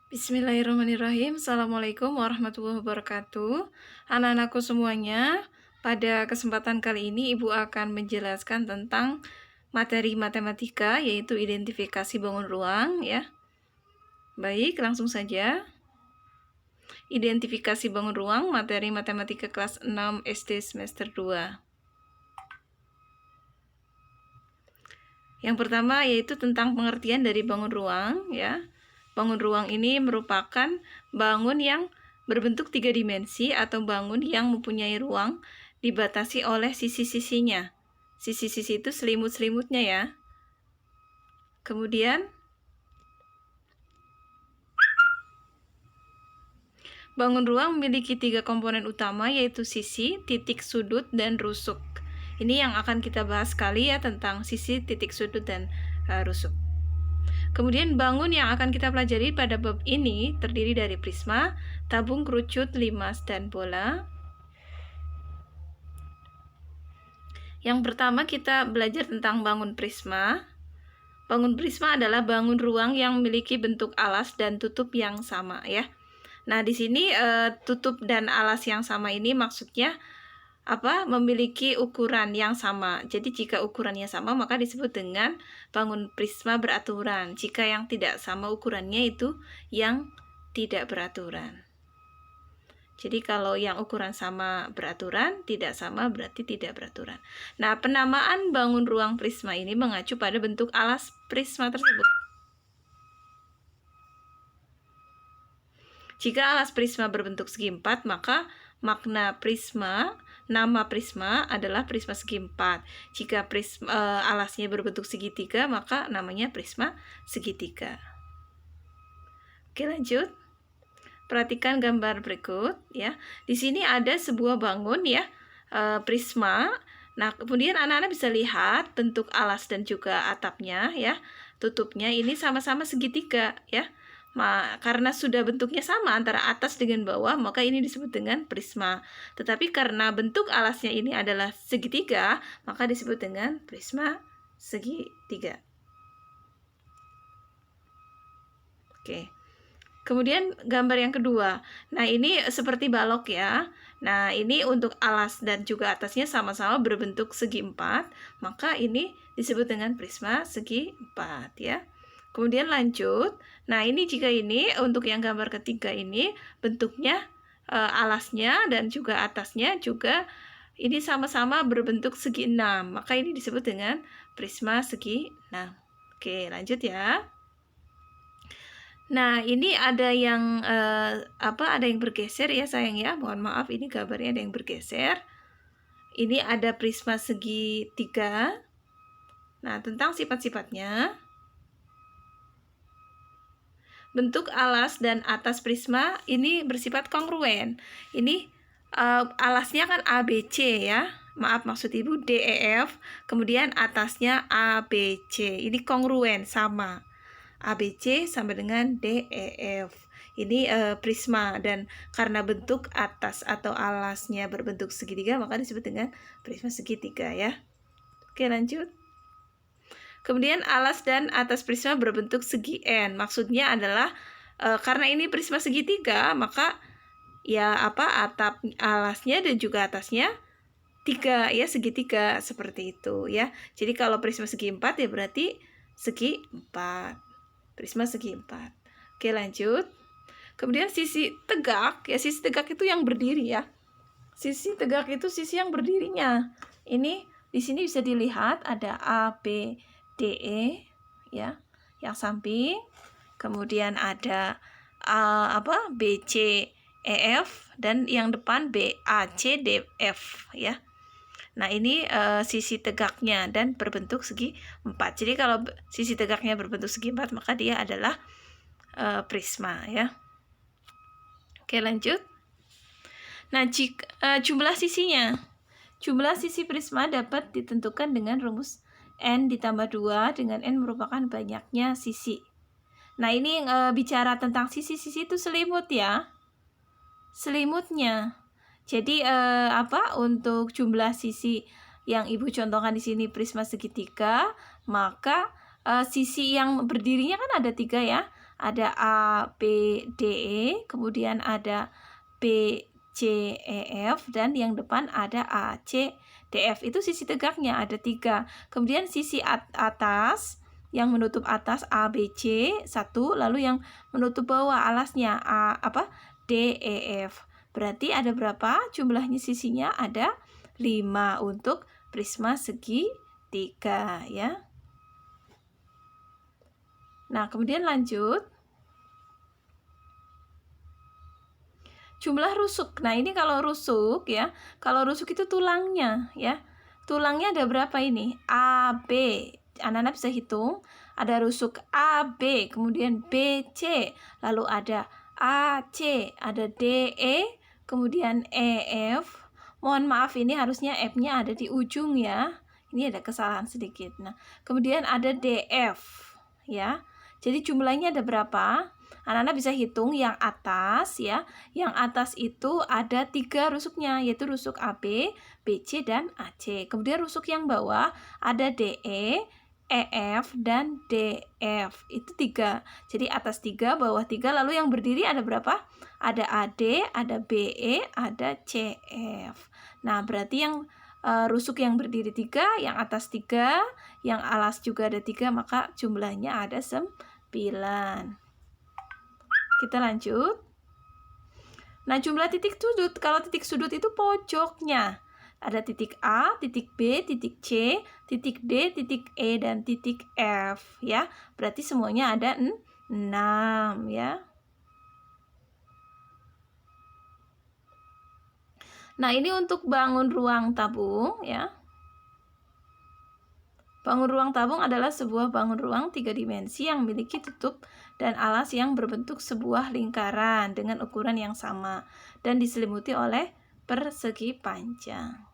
Bismillahirrahmanirrahim. Assalamualaikum warahmatullahi wabarakatuh. Anak-anakku semuanya, pada kesempatan kali ini Ibu akan menjelaskan tentang materi matematika, yaitu identifikasi bangun ruang ya. Baik, langsung saja. Identifikasi bangun ruang, materi matematika kelas 6 SD semester 2. Yang pertama yaitu tentang pengertian dari bangun ruang ya. Bangun ruang ini merupakan bangun yang berbentuk 3 dimensi atau bangun yang mempunyai ruang dibatasi oleh sisi-sisinya. Sisi-sisi itu selimut-selimutnya ya. Kemudian bangun ruang memiliki 3 komponen utama, yaitu sisi, titik sudut, dan rusuk. Ini yang akan kita bahas kali ya, tentang sisi, titik sudut, dan rusuk. Kemudian bangun yang akan kita pelajari pada bab ini terdiri dari prisma, tabung kerucut, limas, dan bola. Yang pertama kita belajar tentang bangun prisma. Bangun prisma adalah bangun ruang yang memiliki bentuk alas dan tutup yang sama ya. Nah, di sini tutup dan alas yang sama ini maksudnya memiliki ukuran yang sama. Jadi jika ukurannya sama maka disebut dengan bangun prisma beraturan. Jika yang tidak sama ukurannya itu yang tidak beraturan. Jadi kalau yang ukuran sama beraturan, tidak sama berarti tidak beraturan. Nah, penamaan bangun ruang prisma ini mengacu pada bentuk alas prisma tersebut. Jika alas prisma berbentuk segi 4, maka nama prisma adalah prisma segi 4. Jika alasnya berbentuk segitiga, maka namanya prisma segitiga. Oke, lanjut. Perhatikan gambar berikut ya. Di sini ada sebuah bangun ya, prisma. Nah, kemudian anak-anak bisa lihat bentuk alas dan juga atapnya ya. Tutupnya ini sama-sama segitiga ya. Karena sudah bentuknya sama antara atas dengan bawah, maka ini disebut dengan prisma. Tetapi karena bentuk alasnya ini adalah segitiga, maka disebut dengan prisma segitiga. Oke. Kemudian gambar yang kedua. Nah, ini seperti balok ya. Nah, ini untuk alas dan juga atasnya sama-sama berbentuk segi 4, maka ini disebut dengan prisma segi 4 ya. Kemudian lanjut. Nah, ini jika ini untuk yang gambar ketiga ini bentuknya alasnya dan juga atasnya juga ini sama-sama berbentuk segi 6, maka ini disebut dengan prisma segi 6. Oke, lanjut ya. Nah, ini ada yang ada yang bergeser ya sayang ya. Mohon maaf, ini gambarnya ada yang bergeser. Ini ada prisma segi 3. Nah, tentang sifat-sifatnya. Bentuk alas dan atas prisma ini bersifat kongruen. Ini alasnya kan ABC ya. Maaf, maksud Ibu DEF. Kemudian atasnya ABC. Ini kongruen, sama. ABC sama dengan DEF. Ini prisma, dan karena bentuk atas atau alasnya berbentuk segitiga maka disebut dengan prisma segitiga ya. Oke, lanjut. Kemudian alas dan atas prisma berbentuk segi N. Maksudnya adalah karena ini prisma segitiga, maka ya atap alasnya dan juga atasnya 3 ya, segitiga seperti itu ya. Jadi kalau prisma segi 4 ya berarti segi 4. Prisma segi 4. Oke, lanjut. Kemudian sisi tegak ya, sisi tegak itu yang berdiri ya. Sisi tegak itu sisi yang berdirinya. Ini di sini bisa dilihat ada A, B, DE ya, yang samping. Kemudian ada BC, EF, dan yang depan BAC, DF ya. Nah, ini sisi tegaknya dan berbentuk segi 4. Jadi kalau sisi tegaknya berbentuk segi 4 maka dia adalah prisma ya. Oke, lanjut. Nah, jumlah sisinya. Jumlah sisi prisma dapat ditentukan dengan rumus N ditambah 2, dengan N merupakan banyaknya sisi. Nah, ini bicara tentang sisi-sisi itu selimut ya. Selimutnya. Jadi untuk jumlah sisi yang Ibu contohkan di sini prisma segitiga, maka sisi yang berdirinya kan ada 3 ya. ada A, B, D, E, kemudian ada B, C, E, F, dan yang depan ada A, C, D, F. Itu sisi tegaknya ada 3. Kemudian sisi atas yang menutup atas A, B, C 1, lalu yang menutup bawah alasnya A D, E, F. Berarti ada berapa jumlahnya sisinya? Ada 5 untuk prisma segitiga ya. Nah, kemudian lanjut. Jumlah rusuk. Nah, ini kalau rusuk ya. Kalau rusuk itu tulangnya ya. Tulangnya ada berapa ini? A, B. Anak-anak bisa hitung. Ada rusuk A, B, kemudian B, C. Lalu ada A, C, ada D, E, kemudian E, F. Mohon maaf, ini harusnya F-nya ada di ujung ya. Ini ada kesalahan sedikit. Nah, kemudian ada D, F ya. Jadi jumlahnya ada berapa? Anak-anak bisa hitung yang atas ya. Yang atas itu ada 3 rusuknya, yaitu rusuk AB, BC, dan AC. Kemudian rusuk yang bawah ada DE, EF, dan DF. Itu 3. Jadi atas 3, bawah 3. Lalu yang berdiri ada berapa? Ada AD, ada BE, ada CF. Nah, berarti yang rusuk yang berdiri 3, yang atas 3, yang alas juga ada 3, maka jumlahnya ada 9. Kita lanjut. Nah, jumlah titik sudut. Kalau titik sudut itu pojoknya. Ada titik A, titik B, titik C, titik D, titik E, dan titik F ya. Berarti semuanya ada 6 ya. Nah, ini untuk bangun ruang tabung ya. Bangun ruang tabung adalah sebuah bangun ruang 3 dimensi yang memiliki tutup dan alas yang berbentuk sebuah lingkaran dengan ukuran yang sama dan diselimuti oleh persegi panjang.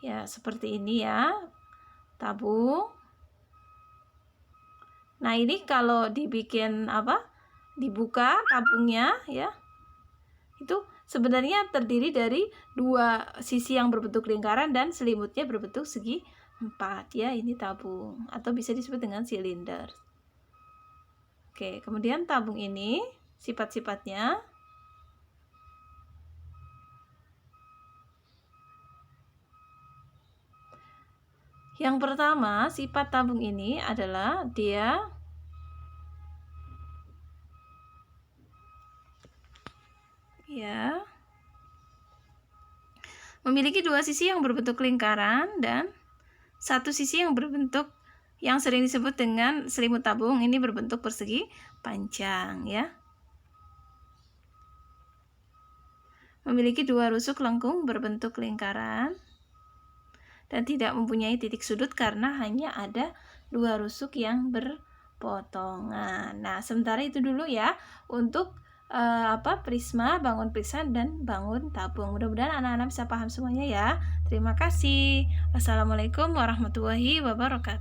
Ya, seperti ini ya, tabung. Nah, ini kalau dibikin dibuka tabungnya ya, itu sebenarnya terdiri dari 2 sisi yang berbentuk lingkaran dan selimutnya berbentuk segi 4 ya. Ini tabung atau bisa disebut dengan silinder. Oke, kemudian tabung ini sifat-sifatnya. Yang pertama, sifat tabung ini adalah dia ya memiliki 2 sisi yang berbentuk lingkaran dan 1 sisi yang berbentuk yang sering disebut dengan selimut tabung, ini berbentuk persegi panjang ya. Memiliki 2 rusuk lengkung berbentuk lingkaran dan tidak mempunyai titik sudut karena hanya ada 2 rusuk yang berpotongan. Nah, sementara itu dulu ya untuk prisma, bangun prisma, dan bangun tabung. Mudah-mudahan anak-anak bisa paham semuanya ya. Terima kasih. Wassalamualaikum warahmatullahi wabarakatuh.